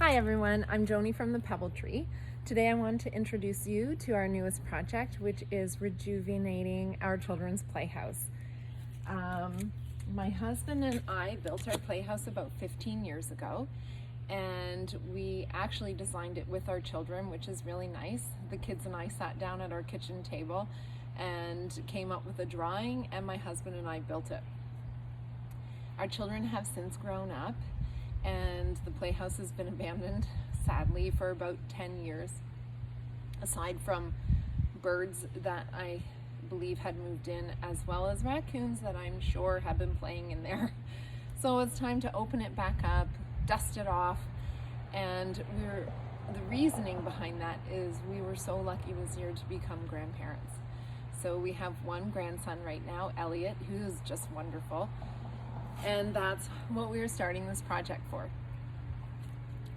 Hi everyone, I'm Joni from the Pebble Tree. Today I want to introduce you to our newest project, which is rejuvenating our children's playhouse. My husband and I built our playhouse about 15 years ago, and we actually designed it with our children, which is really nice. The kids and I sat down at our kitchen table and came up with a drawing, and my husband and I built it. Our children have since grown up, and the playhouse has been abandoned, sadly, for about 10 years. Aside from birds that I believe had moved in, as well as raccoons that I'm sure have been playing in there. So it's time to open it back up, dust it off, and the reasoning behind that is we were so lucky this year to become grandparents. So we have one grandson right now, Elliot, who is just wonderful. And that's what we are starting this project for.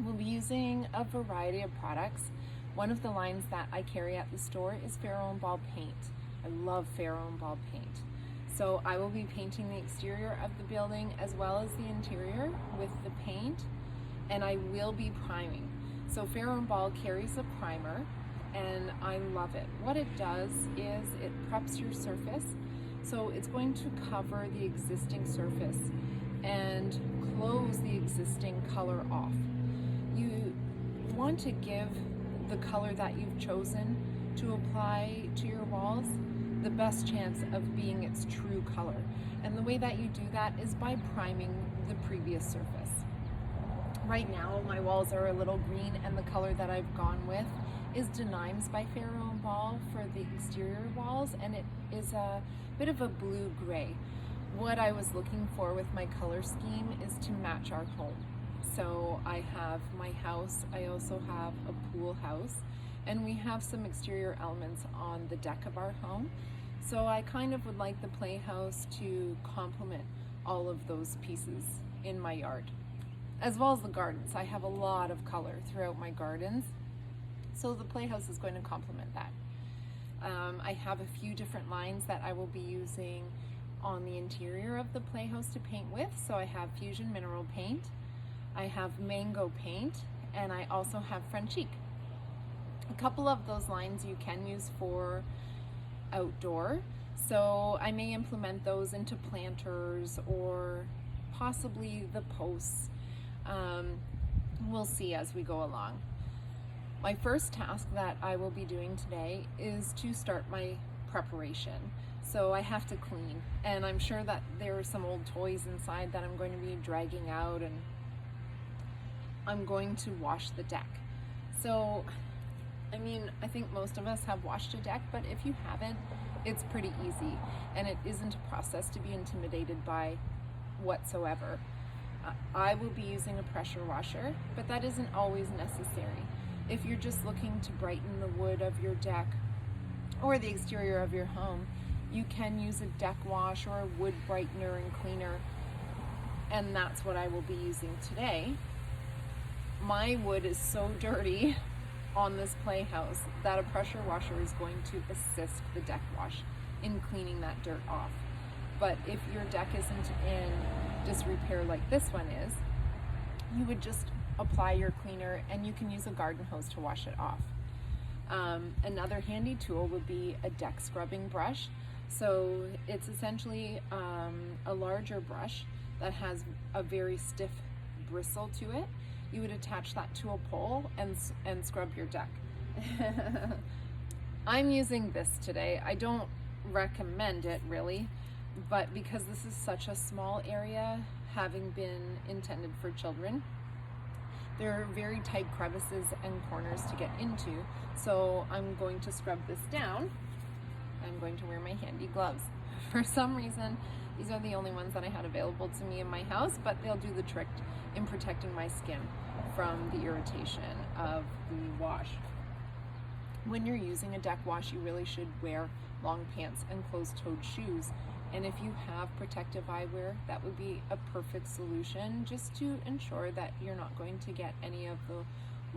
We'll be using a variety of products. One of the lines that I carry at the store is Faro and Ball paint. I love Faro and Ball paint. So I will be painting the exterior of the building as well as the interior with the paint, and I will be priming. So Faro and Ball carries a primer, and I love it. What it does is it preps your surface. So it's going to cover the existing surface and close the existing color off. You want to give the color that you've chosen to apply to your walls the best chance of being its true color. And the way that you do that is by priming the previous surface. Right now my walls are a little green, and the color that I've gone with is Denimes by Faro and Ball for the exterior walls, and it is a bit of a blue-gray. What I was looking for with my color scheme is to match our home. So I have my house, I also have a pool house, and we have some exterior elements on the deck of our home. So I kind of would like the playhouse to complement all of those pieces in my yard, as well as the gardens. I have a lot of color throughout my gardens, so the playhouse is going to complement that. I have a few different lines that I will be using on the interior of the playhouse to paint with. So I have Fusion Mineral Paint, I have Mango Paint, and I also have Frenchique. A couple of those lines you can use for outdoor, so I may implement those into planters or possibly the posts. We'll see as we go along. My first task that I will be doing today is to start my preparation. So I have to clean, and I'm sure that there are some old toys inside that I'm going to be dragging out, and I'm going to wash the deck. So, I mean, I think most of us have washed a deck, but if you haven't, it's pretty easy, and it isn't a process to be intimidated by whatsoever. I will be using a pressure washer, but that isn't always necessary. If you're just looking to brighten the wood of your deck or the exterior of your home, you can use a deck wash or a wood brightener and cleaner, and that's what I will be using today. My wood is so dirty on this playhouse that a pressure washer is going to assist the deck wash in cleaning that dirt off. But if your deck isn't in disrepair like this one is, you would just apply your cleaner, and you can use a garden hose to wash it off. Another handy tool would be a deck scrubbing brush. So it's essentially a larger brush that has a very stiff bristle to it. You would attach that to a pole and scrub your deck. I'm using this today. I don't recommend it really, but because this is such a small area, having been intended for children, there are very tight crevices and corners to get into. So I'm going to scrub this down. I'm going to wear my handy gloves. For some reason, these are the only ones that I had available to me in my house, but they'll do the trick in protecting my skin from the irritation of the wash. When you're using a deck wash, you really should wear long pants and closed-toed shoes. And if you have protective eyewear, that would be a perfect solution, just to ensure that you're not going to get any of the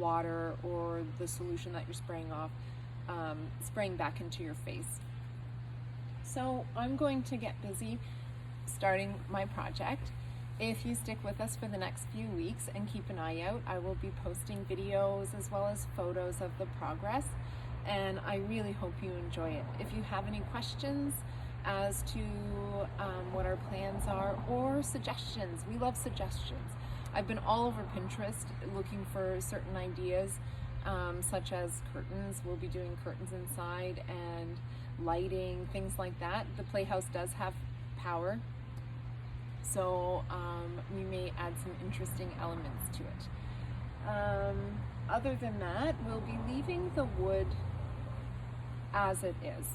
water or the solution that you're spraying off, spraying back into your face. So I'm going to get busy starting my project. If you stick with us for the next few weeks and keep an eye out, I will be posting videos as well as photos of the progress, and I really hope you enjoy it. If you have any questions as to what our plans are or suggestions, we love suggestions. I've been all over Pinterest looking for certain ideas, such as curtains. We'll be doing curtains inside and lighting, things like that. The Playhouse does have power, so we may add some interesting elements to it. Other than that, we'll be leaving the wood as it is.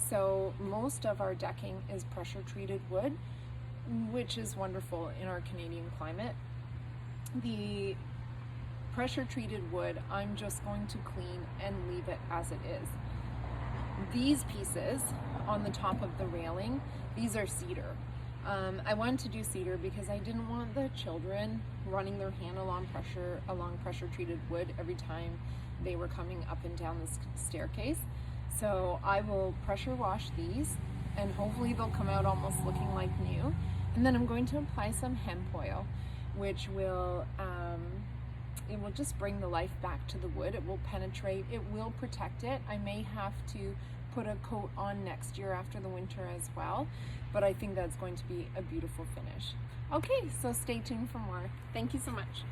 So most of our decking is pressure treated wood, which is wonderful in our Canadian climate. The pressure treated wood, I'm just going to clean and leave it as it is. These pieces on the top of the railing, these are cedar. I wanted to do cedar because I didn't want the children running their hand along pressure treated wood every time they were coming up and down this staircase. So I will pressure wash these, and hopefully they'll come out almost looking like new. And then I'm going to apply some hemp oil, which will it will just bring the life back to the wood. It will penetrate, it will protect it. I may have to put a coat on next year after the winter as well, but I think that's going to be a beautiful finish. Okay, so stay tuned for more. Thank you so much.